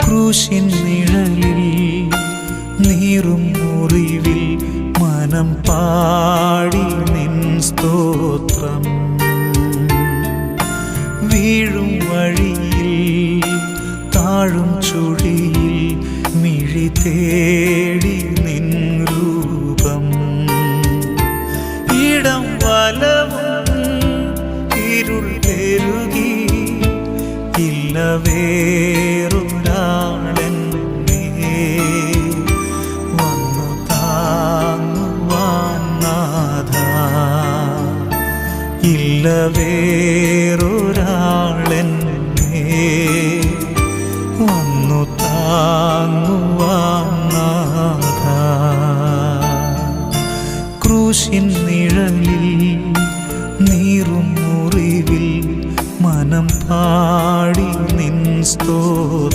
ക്രൂശിൻ നിഴലിൽ നീറും മുറിവിൽ മനം പാടി നിൻ സ്തോത്രം. വീഴും വഴിയിൽ താഴും ചുഴിയിൽ മിഴി തേടി നിൻ രൂപം. ഇടം വലവും ഇരുൾ പെരുകി ഇല്ല വേറൊരാളെന്നെ വന്നു താങ്ങുവാൻ നാഥ. ഇല്ല വേറൊരാളെന്നെ വന്നു താങ്ങുവാൻ നാഥ. ക്രൂശിൻ നിഴലിൽ നീറും മുറിവിൽ മനം പാടി നിൻ സ്തോത്രം.